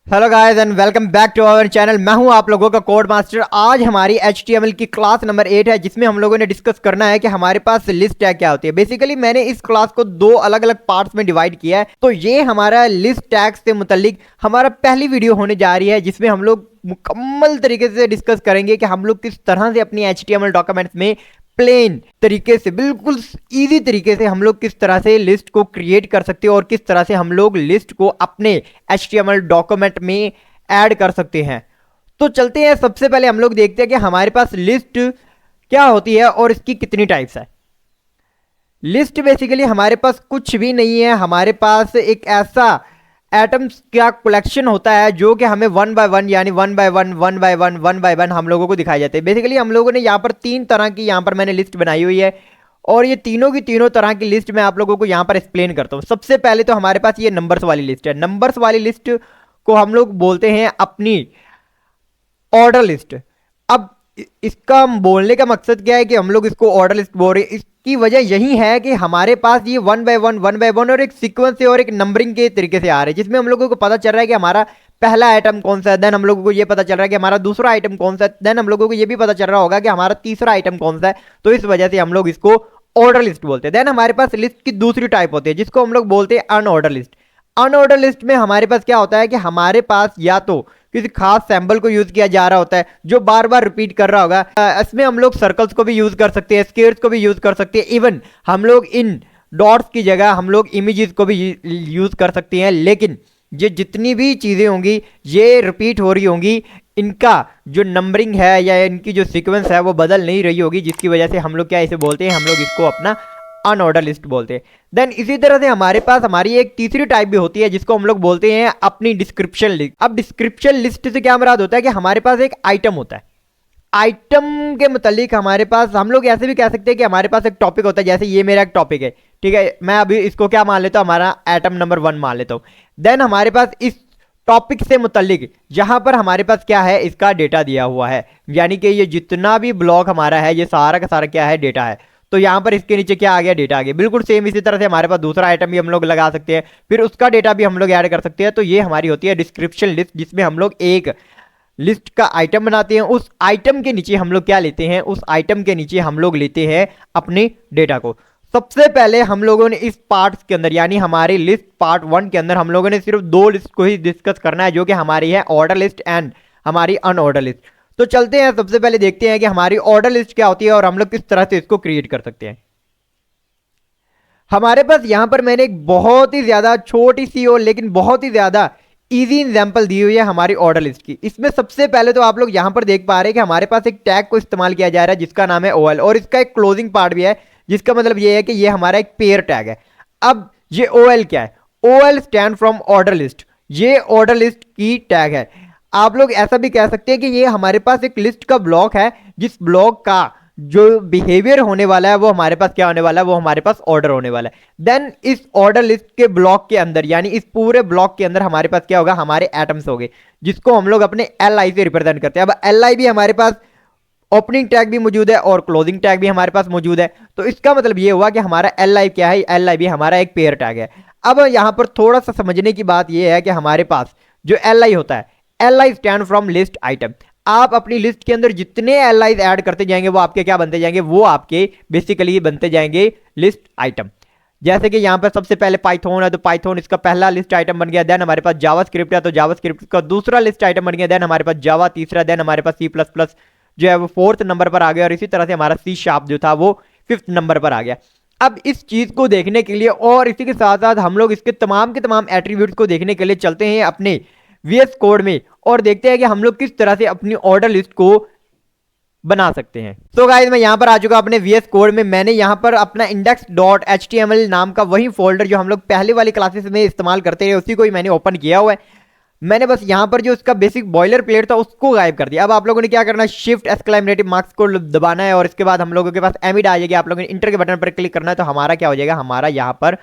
Hello guys and welcome back to our channel. मैं हूं आप लोगों का कोड मास्टर। आज हमारी HTML की क्लास नंबर 8 है, जिसमें हम लोगों ने डिस्कस करना है कि हमारे पास लिस्ट टैग क्या होती है। बेसिकली मैंने इस क्लास को दो अलग अलग पार्ट्स में डिवाइड किया है। तो ये हमारा लिस्ट टैग से मुतल्लिक हमारा पहली वीडियो होने जा रही है, जिसमें हम लोग मुकम्मल तरीके से डिस्कस करेंगे कि हम लोग किस तरह से अपनी HTML डॉक्यूमेंट्स में प्लेन तरीके से, बिल्कुल इजी तरीके से हम लोग किस तरह से लिस्ट को क्रिएट कर सकते हैं और किस तरह से हम लोग लिस्ट को अपने HTML डॉक्यूमेंट में ऐड कर सकते हैं। तो चलते हैं, सबसे पहले हम लोग देखते हैं कि हमारे पास लिस्ट क्या होती है और इसकी कितनी टाइप्स है। लिस्ट बेसिकली हमारे पास कुछ भी नहीं है, हमारे पास एक ऐसा एटम्स का कलेक्शन होता है जो कि हमें वन बाय वन, यानी वन बाय वन हम लोगों को दिखाई जाते हैं। बेसिकली हम लोगों ने यहाँ पर तीन तरह की यहाँ पर मैंने लिस्ट बनाई हुई है और ये तीनों की तीनों तरह की लिस्ट मैं आप लोगों को यहाँ पर एक्सप्लेन करता हूँ। सबसे पहले तो हमारे पास ये नंबर्स वाली लिस्ट है। नंबर्स वाली लिस्ट को हम लोग बोलते हैं अपनी ऑर्डर लिस्ट। अब इसका बोलने का मकसद क्या है कि हम लोग इसको ऑर्डर लिस्ट बोल रहे हैं। इसकी वजह यही है कि हमारे पास ये वन बाय वन और एक सीक्वेंस से और एक नंबरिंग के तरीके से आ रहे हैं, जिसमें हम लोगों को पता चल रहा है कि हमारा पहला आइटम कौन सा है, देन हम लोगों को ये पता चल रहा है कि हमारा दूसरा आइटम कौन सा है, देन हम लोगों को ये भी पता चल रहा होगा कि हमारा तीसरा आइटम कौन सा है। तो इस वजह से हम लोग इसको ऑर्डर लिस्ट बोलते हैं। देन हमारे पास लिस्ट की दूसरी टाइप होती है जिसको हम लोग बोलते हैं अनऑर्डर लिस्ट। अनऑर्डर लिस्ट में हमारे पास क्या होता है कि हमारे पास या तो किसी खास सैंपल को यूज किया जा रहा होता है जो बार बार रिपीट कर रहा होगा। इसमें हम लोग सर्कल्स को भी यूज कर सकते हैं, स्क्वायर्स को भी यूज कर सकते हैं, इवन हम लोग इन डॉट्स की जगह हम लोग इमेजेस को भी यूज कर सकते हैं। लेकिन ये जितनी भी चीजें होंगी ये रिपीट हो रही होंगी, इनका जो नंबरिंग है या इनकी जो सीक्वेंस है वो बदल नहीं रही होगी, जिसकी वजह से हम लोग क्या इसे बोलते हैं, हम लोग इसको अपना अनऑर्डर लिस्ट बोलते हैं। देन इसी तरह से हमारे पास हमारी एक तीसरी टाइप भी होती है जिसको हम लोग बोलते हैं अपनी डिस्क्रिप्शन लिस्ट। अब डिस्क्रिप्शन लिस्ट से क्या मुराद होता है कि हमारे पास एक आइटम होता है, आइटम के मुतालिक हमारे पास, हम लोग ऐसे भी कह सकते हैं कि हमारे पास एक टॉपिक होता है। जैसे ये मेरा एक टॉपिक है, ठीक है, मैं अभी इसको क्या मान लेता हूं, हमारा आइटम नंबर 1 मान लेता हूं। देन हमारे पास इस टॉपिक से मुतालिक जहां पर हमारे पास क्या है, इसका डेटा दिया हुआ है, यानी कि ये जितना भी ब्लॉक हमारा है ये सारा का सारा क्या है, डेटा है। तो यहां पर इसके नीचे क्या आ गया, डेटा आ गया। बिल्कुल सेम इसी तरह से हमारे पास दूसरा आइटम भी हम लोग लगा सकते हैं, फिर उसका डेटा भी हम लोग ऐड कर सकते हैं। तो ये हमारी होती है डिस्क्रिप्शन लिस्ट, जिसमें हम लोग एक लिस्ट का आइटम बनाते हैं। उस आइटम के नीचे हम लोग क्या लेते हैं, उस आइटम के नीचे हम लोग लेते हैं अपने डेटा को। सबसे पहले हम लोगों ने इस पार्ट के अंदर, यानी हमारी लिस्ट पार्ट 1 के अंदर हम लोगों ने सिर्फ दो लिस्ट को ही डिस्कस करना है, जो कि हमारी है ऑर्डर लिस्ट एंड हमारी अनऑर्डर लिस्ट। तो चलते हैं, सबसे पहले देखते हैं कि हमारी ऑर्डर लिस्ट क्या होती है और हम लोग किस तरह से इसको क्रिएट कर सकते हैं। हमारे पास यहां पर मैंने एक बहुत ही ज्यादा छोटी सी और लेकिन बहुत ही ज्यादा इजी एग्जांपल दी हुई है हमारी ऑर्डर लिस्ट की। इसमें सबसे पहले तो आप लोग यहां पर देख पा रहे हैं कि हमारे पास एक टैग को इस्तेमाल किया जा रहा है जिसका नाम है OL, और इसका एक क्लोजिंग पार्ट भी है जिसका मतलब ये है कि ये हमारा एक पेयर टैग है। अब ये OL क्या है, OL stand from order list, ये ऑर्डर लिस्ट की टैग है। आप लोग ऐसा भी कह सकते हैं कि ये हमारे पास एक लिस्ट का ब्लॉक है, जिस ब्लॉक का जो बिहेवियर होने वाला है वो हमारे पास क्या होने वाला है, वो हमारे पास ऑर्डर होने वाला है। देन इस ऑर्डर लिस्ट के ब्लॉक के अंदर, यानी इस पूरे ब्लॉक के अंदर हमारे पास क्या होगा, हमारे एटम्स होंगे, जिसको हम लोग अपने LI से रिप्रेजेंट करते हैं। अब LI भी हमारे पास ओपनिंग टैग भी मौजूद है और क्लोजिंग टैग भी हमारे पास मौजूद है। तो इसका मतलब ये हुआ कि हमारा LI क्या है, LI भी हमारा एक पेयर टैग है। अब यहां पर थोड़ा सा समझने की बात यह है कि हमारे पास जो LI होता है, LI stand from list item. आप अपनी लिस्ट के अंदर जितने LIs ऐड करते जाएंगे वो आपके क्या बनते जाएंगे, वो आपके बेसिकली बनते जाएंगे लिस्ट आइटम। जैसे कि यहाँ पर सबसे पहले पाइथन है, तो पाइथन इसका पहला लिस्ट आइटम बन गया। देन हमारे पास जावास्क्रिप्ट है, तो जावास्क्रिप्ट का दूसरा लिस्ट आइटम बन गया। देन हमारे पास जावा तीसरा, देन हमारे पास C++ जो है वो 4th नंबर पर आ गया, और इसी तरह से हमारा C# जो था वो 5th नंबर पर आ गया। अब इस चीज को देखने के लिए और इसी के साथ साथ हम लोग इसके तमाम के तमाम एट्रीब्यूट्स को देखने के लिए चलते हैं अपने VS कोड में और देखते हैं कि हम लोग किस तरह से अपनी ऑर्डर लिस्ट को बना सकते हैं। तो गाइस मैं यहां पर आ चुका अपने VS कोड में। मैंने यहां पर अपना index.html नाम का वही फोल्डर जो हम लोग पहले वाली क्लासेस में इस्तेमाल करते रहे, उसी को ही मैंने ओपन किया हुआ है। मैंने बस यहां पर जो इसका बेसिक बॉयलर प्लेट था उसको गायब कर दिया। अब आप लोगों ने क्या करना है, शिफ्ट एक्सक्लेमेटिव मार्क्स को दबाना है और इसके बाद हम लोगों के पास एमिड आ जाएगी। आप लोगों ने इंटर के बटन पर क्लिक करना है, तो हमारा क्या हो जाएगा, हमारा यहाँ पर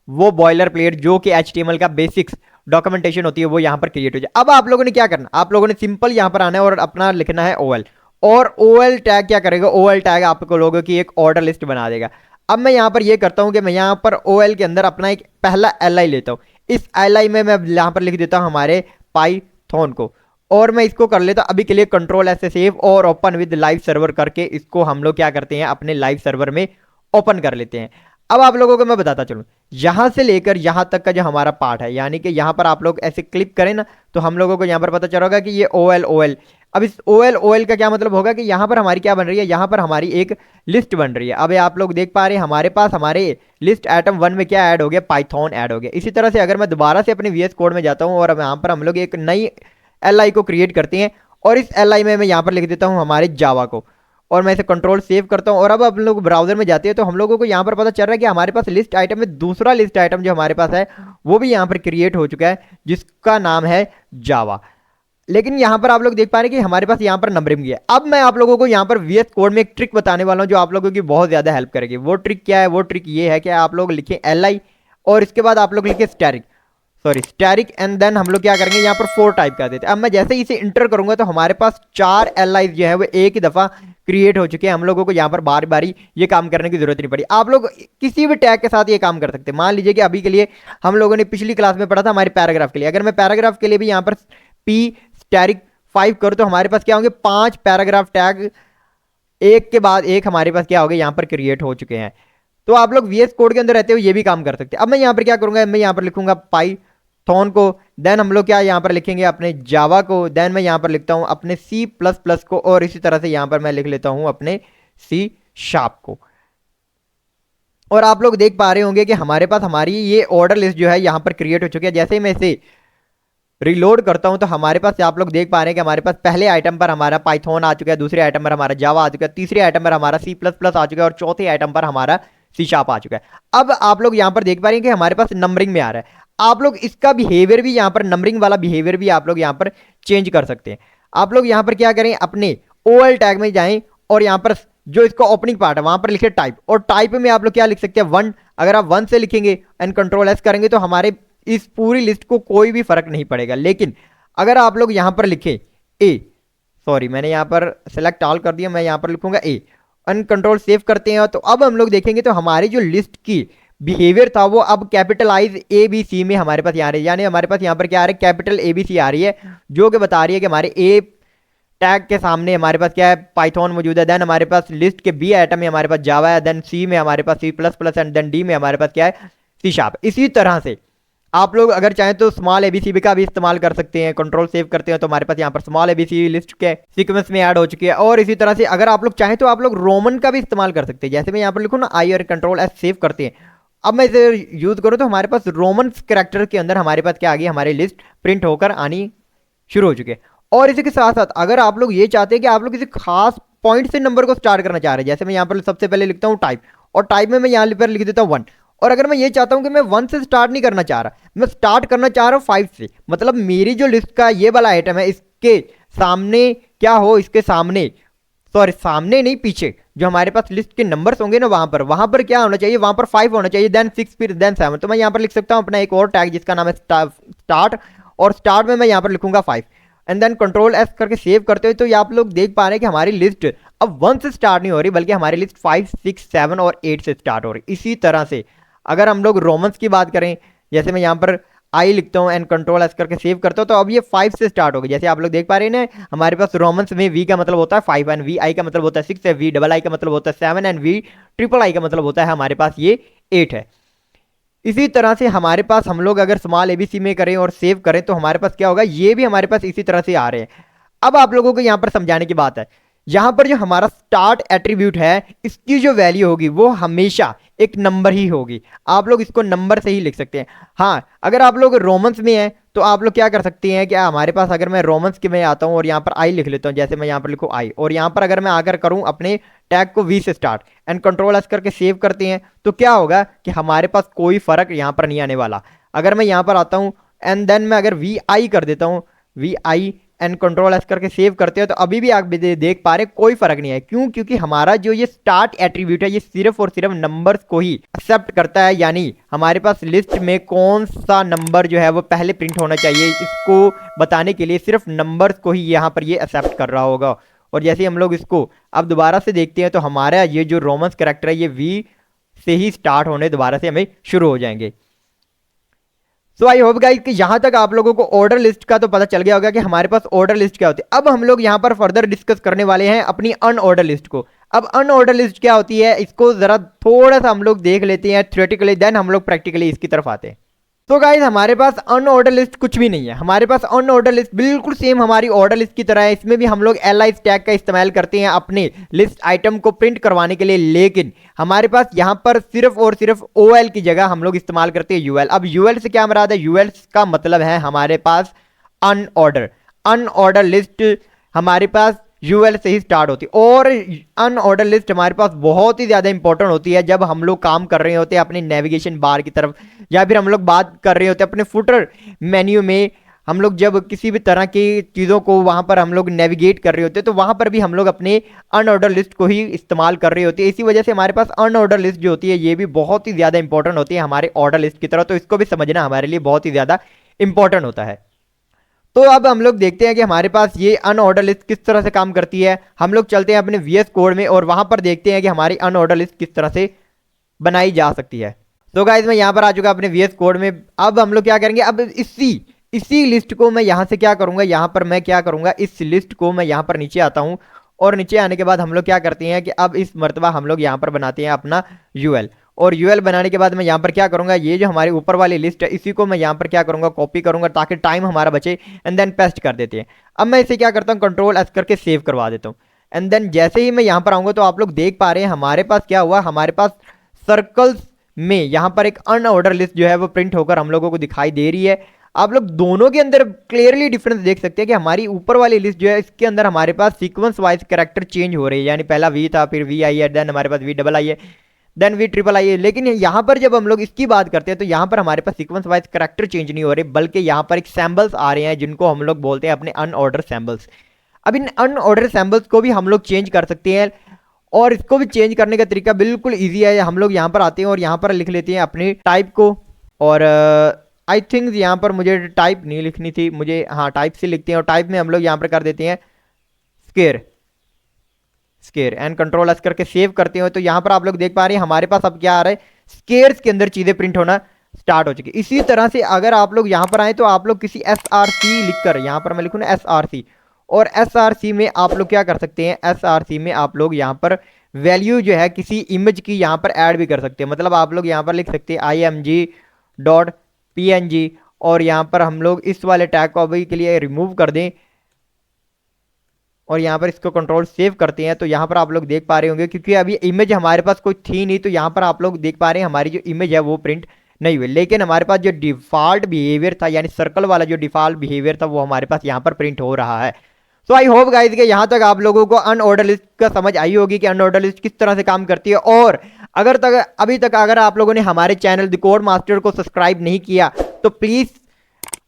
वो बॉयलर प्लेट जो कि HTML का बेसिक्स डॉक्यूमेंटेशन होती है वो यहाँ पर क्रिएट हो जाए। अब आप लोगों ने क्या करना, आप लोगों ने सिंपल यहाँ पर आना है और अपना लिखना है OL, और OL टैग क्या करेगा, OL टैग आपको लोगों की एक ऑर्डर लिस्ट बना देगा। अब मैं यहाँ पर ये करता हूँ कि मैं यहाँ पर OL के अंदर अपना एक पहला LI लेता हूँ। इस LI में मैं यहाँ पर लिख देता हूँ हमारे पाई पाइथन को, और मैं इसको कर लेता अभी के लिए कंट्रोल एस से सेव और ओपन विद लाइव सर्वर करके इसको हम लोग क्या करते हैं अपने लाइव सर्वर में ओपन कर लेते हैं। अब आप लोगों को मैं बताता चलूं, यहां से लेकर यहां तक का जो हमारा पार्ट है, यानी कि यहां पर आप लोग ऐसे क्लिक करें ना तो हम लोगों को यहां पर पता चल होगा कि ये OL अब इस OL का क्या मतलब होगा कि यहां पर हमारी क्या बन रही है, यहां पर हमारी एक लिस्ट बन रही है। अब आप लोग देख पा रहे हैं हमारे पास हमारे लिस्ट आइटम 1 में क्या ऐड हो गया, पाइथन ऐड हो गया। इसी तरह से अगर मैं दोबारा से अपने VS कोड में जाता हूं और यहां पर हम लोग एक नई LI को क्रिएट करते हैं और इस LI में मैं यहां पर लिख देता हूं हमारे जावा को, और मैं इसे कंट्रोल सेव करता हूं। और अब हम लोग ब्राउजर में जाते हैं तो हम लोगों को यहां पर पता चल रहा है कि हमारे पास लिस्ट आइटम में दूसरा लिस्ट आइटम जो हमारे पास है वो भी यहां पर क्रिएट हो चुका है, जिसका नाम है जावा। लेकिन यहां पर आप लोग देख पा रहे हैं कि हमारे पास यहां पर नंबरिंग भी है। अब मैं आप लोगों को यहां पर VS कोड में एक ट्रिक बताने वाला हूं जो आप लोगों की बहुत ज्यादा हेल्प करेगी। वो ट्रिक क्या है, वो ट्रिक ये है कि आप लोग लिखें LI और इसके बाद आप लोग लिखें स्टैरिक एंड देन हम लोग क्या करेंगे यहाँ पर 4 टाइप कर देते हैं। अब मैं जैसे ही इसे इंटर करूंगा तो हमारे पास 4 LI जो है वो एक ही दफा क्रिएट हो चुके हैं। हम लोगों को यहाँ पर बारी बारी ये काम करने की जरूरत नहीं पड़ी। आप लोग किसी भी टैग के साथ ये काम कर सकते हैं। मान लीजिए कि अभी के लिए हम लोगों ने पिछली क्लास में पढ़ा था हमारे पैराग्राफ के लिए, अगर मैं पैराग्राफ के लिए भी यहाँ पर P स्टैरिक 5 करूँ तो हमारे पास क्या होंगे 5 पैराग्राफ टैग एक के बाद एक हमारे पास क्या हो गए यहाँ पर क्रिएट हो चुके हैं। तो आप लोग VS कोड के अंदर रहते हुए ये भी काम कर सकते हैं। अब मैं यहाँ पर क्या करूंगा, मैं यहाँ पर लिखूंगा पाइथन को, देन हम लोग क्या यहाँ पर लिखेंगे अपने जावा को, देन मैं यहाँ पर लिखता हूँ अपने C++ को, और इसी तरह से यहाँ पर मैं लिख लेता हूँ अपने C# को। और आप लोग देख पा रहे होंगे कि हमारे पास हमारी ये ऑर्डर लिस्ट जो है यहाँ पर क्रिएट हो चुकी है। जैसे ही मैं इसे रिलोड करता हूं तो हमारे पास आप लोग देख पा रहे हैं कि हमारे पास पहले आइटम पर हमारा पाइथन आ चुका है, दूसरे आइटम पर हमारा जावा आ चुका है, तीसरे आइटम पर हमारा C++ आ चुका है और चौथे आइटम पर हमारा C# आ चुका है। अब आप लोग यहां पर देख पा रहे हैं कि हमारे पास नंबरिंग में आ रहा है। आप लोग इसका बिहेवियर भी यहां पर नंबरिंग वाला बिहेवियर भी आप लोग यहां पर चेंज कर सकते हैं। आप लोग यहां पर क्या करें, अपने OL टैग में जाएं और यहां पर जो इसका ओपनिंग पार्ट है वहां पर लिखे टाइप, और टाइप में आप लोग क्या लिख सकते हैं 1। अगर आप 1 से लिखेंगे एंड कंट्रोल S करेंगे तो हमारे इस पूरी लिस्ट को कोई भी फर्क नहीं पड़ेगा। लेकिन अगर आप लोग यहां पर लिखें मैंने यहां पर सेलेक्ट ऑल कर दिया, मैं यहां पर लिखूंगा A एंड कंट्रोल सेव करते हैं तो अब हम लोग देखेंगे तो हमारी जो लिस्ट की बिहेवियर था वो अब कैपिटलाइज ABC में हमारे पास यहाँ रही है। यानी हमारे पास यहाँ पर क्या आ रहा है, कैपिटल ABC आ रही है, जो कि बता रही है कि हमारे A टैग के सामने हमारे पास क्या है, पाइथन मौजूद है। देन हमारे पास लिस्ट के B आइटम में हमारे पास जावा है, देन C में हमारे पास C++ एंड देन D में हमारे पास क्या है, C#। इसी तरह से आप लोग अगर चाहें तो स्मॉल ABC का भी इस्तेमाल कर सकते हैं। कंट्रोल सेव करते हैं तो हमारे पास यहाँ पर स्मॉल ABC लिस्ट के सीक्वेंस में ऐड हो चुकी है। और इसी तरह से अगर आप लोग चाहें तो आप लोग रोमन का भी इस्तेमाल कर सकते हैं। जैसे मैं यहाँ पर लिखूँ ना I और कंट्रोल S सेव करते हैं, अब मैं इसे यूज करूँ तो हमारे पास रोमन कैरेक्टर के अंदर हमारे पास क्या आ गई, हमारी लिस्ट प्रिंट होकर आनी शुरू हो चुकी है। और इसी के साथ साथ अगर आप लोग ये चाहते हैं कि आप लोग किसी खास पॉइंट से नंबर को स्टार्ट करना चाह रहे हैं, जैसे मैं यहाँ पर सबसे पहले लिखता हूँ टाइप, और टाइप में मैं यहाँ पर लिख देता हूँ 1। और अगर मैं ये चाहता हूं कि मैं 1 से स्टार्ट नहीं करना चाह रहा, मैं स्टार्ट करना चाह रहा हूं 5 से, मतलब मेरी जो लिस्ट का ये वाला आइटम है इसके सामने क्या हो, इसके सामने सामने नहीं पीछे जो हमारे पास लिस्ट के नंबर्स होंगे ना वहां पर क्या होना चाहिए, वहां पर 5 होना चाहिए, देन 6 फिर देन 7। तो मैं यहाँ पर लिख सकता हूँ अपना एक और टैग जिसका नाम है स्टार्ट, और स्टार्ट में मैं यहाँ पर लिखूंगा 5 एंड देन कंट्रोल S करके सेव करते हुए। तो आप लोग देख पा रहे हैं कि हमारी लिस्ट अब 1 से स्टार्ट नहीं हो रही, बल्कि हमारी लिस्ट 5, 6, 7 और 8 से स्टार्ट हो रही। इसी तरह से अगर हम लोग रोमन्स की बात करें, जैसे मैं यहाँ पर I लिखता हूँ एंड कंट्रोल S करके सेव करता हूँ तो अब ये 5 से स्टार्ट हो गई। जैसे आप लोग देख पा रहे हैं ना, हमारे पास रोमन्स में V का मतलब होता है 5 एंड VI का मतलब होता है 6 है, VII का मतलब होता है 7 एंड VIII का मतलब होता है हमारे पास ये 8 है। इसी तरह से हमारे पास हम लोग अगर स्मॉल ABC में करें और सेव करें तो हमारे पास क्या होगा, ये भी हमारे पास इसी तरह से आ रहे हैं। अब आप लोगों को यहाँ पर समझाने की बात है, यहाँ पर जो हमारा स्टार्ट एट्रीब्यूट है इसकी जो वैल्यू होगी वो हमेशा एक नंबर ही होगी। आप लोग इसको नंबर से ही लिख सकते हैं। हाँ, अगर आप लोग रोमन्स में हैं तो आप लोग क्या कर सकते हैं, क्या हमारे पास अगर मैं रोमन्स के में आता हूँ और यहाँ पर I लिख लेता हूँ, जैसे मैं यहाँ पर लिखूँ I, और यहाँ पर अगर मैं आकर करूँ अपने टैग को V से स्टार्ट एंड कंट्रोल S करके सेव करते हैं तो क्या होगा कि हमारे पास कोई फर्क यहाँ पर नहीं आने वाला। अगर मैं यहाँ पर आता हूँ एंड देन मैं अगर VI कर देता हूँ, VI एंड कंट्रोल S करके सेव करते हो तो अभी भी आप देख पा रहे हैं कोई फर्क नहीं है। क्यों? क्योंकि हमारा जो ये स्टार्ट एट्रीब्यूट है ये सिर्फ और सिर्फ नंबर्स को ही एक्सेप्ट करता है। यानी हमारे पास लिस्ट में कौन सा नंबर जो है वो पहले प्रिंट होना चाहिए, इसको बताने के लिए सिर्फ नंबर्स को ही यहाँ पर ये एक्सेप्ट कर रहा होगा। और जैसे हम लोग इसको अब दोबारा से देखते हैं तो हमारा ये जो रोमन्स कैरेक्टर है ये V से ही स्टार्ट होने दोबारा से हमें शुरू हो जाएंगे। सो आई होप गाइस कि यहाँ तक आप लोगों को ऑर्डर लिस्ट का तो पता चल गया होगा कि हमारे पास ऑर्डर लिस्ट क्या होती है। अब हम लोग यहाँ पर फर्दर डिस्कस करने वाले हैं अपनी अनऑर्डर लिस्ट को। अब अनऑर्डर लिस्ट क्या होती है इसको जरा थोड़ा सा हम लोग देख लेते हैं थ्योरेटिकली, देन हम लोग प्रैक्टिकली इसकी तरफ आते हैं। तो गाइज हमारे पास अनऑर्डर लिस्ट कुछ भी नहीं है। हमारे पास अनऑर्डर लिस्ट बिल्कुल सेम हमारी ऑर्डर लिस्ट की तरह है। इसमें भी हम लोग li टैग का इस्तेमाल करते हैं अपने लिस्ट आइटम को प्रिंट करवाने के लिए, लेकिन हमारे पास यहाँ पर सिर्फ और सिर्फ OL की जगह हम लोग इस्तेमाल करते हैं UL। अब UL से क्या मुराद है? UL का मतलब है हमारे पास अनऑर्डर। अनऑर्डर लिस्ट हमारे पास UL से ही स्टार्ट होती है और अनऑर्डर लिस्ट हमारे पास बहुत ही ज़्यादा इंपॉर्टेंट होती है जब हम लोग काम कर रहे होते हैं अपने नेविगेशन बार की तरफ, या फिर हम लोग बात कर रहे होते हैं अपने फुटर मेन्यू में। हम लोग जब किसी भी तरह की चीज़ों को वहाँ पर हम लोग नेविगेट कर रहे होते हैं तो वहाँ पर भी हम लोग अपने अनऑर्डर लिस्ट को ही इस्तेमाल कर रहे होते हैं। इसी वजह से हमारे पास अनऑर्डर लिस्ट जो होती है ये भी बहुत ही ज़्यादा इंपॉर्टेंट होती है हमारे ऑर्डर लिस्ट की तरह, तो इसको भी समझना हमारे लिए बहुत ही ज़्यादा इंपॉर्टेंट होता है। तो अब हम लोग देखते हैं कि हमारे पास ये अनऑर्डर लिस्ट किस तरह से काम करती है। हम लोग चलते हैं अपने VS कोड में और वहां पर देखते हैं कि हमारी अनऑर्डर लिस्ट किस तरह से बनाई जा सकती है। तो गाइस मैं यहाँ पर आ चुका अपने VS कोड में। अब हम लोग क्या करेंगे, अब इसी लिस्ट को मैं यहाँ से क्या करूँगा, यहाँ पर मैं क्या करूँगा, इस लिस्ट को मैं यहाँ पर नीचे आता हूँ और नीचे आने के बाद हम लोग क्या करते हैं कि अब इस मर्तबा हम लोग यहाँ पर बनाते हैं अपना UL। और UL बनाने के बाद मैं यहाँ पर क्या करूँगा, ये जो हमारी ऊपर वाली लिस्ट है इसी को मैं यहाँ पर क्या करूँगा, कॉपी करूँगा ताकि टाइम हमारा बचे, एंड देन पेस्ट कर देते हैं। अब मैं इसे क्या करता हूँ, Ctrl+S करके सेव करवा देता हूँ। एंड देन जैसे ही मैं यहाँ पर आऊँगा तो आप लोग देख पा रहे हैं हमारे पास क्या हुआ, हमारे पास सर्कल्स में यहाँ पर एक अनऑर्डर लिस्ट जो है वो प्रिंट होकर हम लोगों को दिखाई दे रही है। आप लोग दोनों के अंदर क्लियरली डिफरेंस देख सकते हैं कि हमारी ऊपर वाली लिस्ट जो है इसके अंदर हमारे पास सीक्वेंस वाइज कैरेक्टर चेंज हो रही है, यानी पहला V था, फिर V आई है, देन हमारे पास VII है, देन VIII है। लेकिन यहाँ पर जब हम लोग इसकी बात करते हैं तो यहाँ पर हमारे पास सीक्वेंस वाइज कैरेक्टर चेंज नहीं हो रहे, बल्कि यहाँ पर एक सैम्बल्स आ रहे हैं जिनको हम लोग बोलते हैं अपने अनऑर्डर सैम्बल्स। अब इन अनऑर्डर सैम्बल्स को भी हम लोग चेंज कर सकते हैं और इसको भी चेंज करने का तरीका बिल्कुल ईजी है। हम लोग यहाँ पर आते हैं और यहाँ पर लिख लेते हैं अपने टाइप को, और आई थिंक यहाँ पर मुझे टाइप नहीं लिखनी थी, मुझे हाँ टाइप से लिखते हैं और टाइप में हम लोग यहाँ पर कर देते हैं स्केयर एंड Ctrl+S करके सेव करते हो। तो यहाँ पर आप लोग देख पा रहे हैं हमारे पास अब क्या आ रहा है, स्केयर्स के अंदर चीजें प्रिंट होना स्टार्ट हो चुकी है। इसी तरह से अगर आप लोग यहाँ पर आए तो आप लोग किसी SRC लिखकर, यहाँ पर मैं लिखूँ ना SRC, और SRC में आप लोग क्या कर सकते हैं, SRC में आप लोग यहाँ पर वैल्यू जो है किसी इमेज की यहाँ पर ऐड भी कर सकते हैं। मतलब आप लोग यहाँ पर लिख सकते हैं img.png और यहाँ पर हम लोग इस वाले टैग को अभी के लिए रिमूव कर दें और यहाँ पर इसको कंट्रोल सेव करते हैं। तो यहाँ पर आप लोग देख पा रहे होंगे क्योंकि अभी इमेज हमारे पास कोई थी नहीं, तो यहाँ पर आप लोग देख पा रहे हैं हमारी जो इमेज है वो प्रिंट नहीं हुई, लेकिन हमारे पास जो डिफॉल्ट बिहेवियर था यानी सर्कल वाला जो डिफॉल्ट बिहेवियर था वो हमारे पास यहाँ पर प्रिंट हो रहा है। सो आई होप गाइस कि यहाँ तक आप लोगों को अनऑर्डर लिस्ट का समझ आई होगी कि अनऑर्डर लिस्ट किस तरह से काम करती है। और अभी तक अगर आप लोगों ने हमारे चैनल द कोड मास्टर को सब्सक्राइब नहीं किया तो प्लीज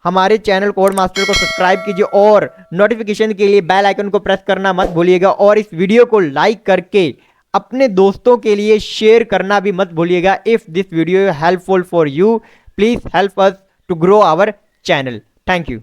हमारे चैनल कोड मास्टर को सब्सक्राइब कीजिए और नोटिफिकेशन के लिए बेल आइकन को प्रेस करना मत भूलिएगा, और इस वीडियो को लाइक करके अपने दोस्तों के लिए शेयर करना भी मत भूलिएगा। If this video helpful for you, please help us to grow our channel. Thank you.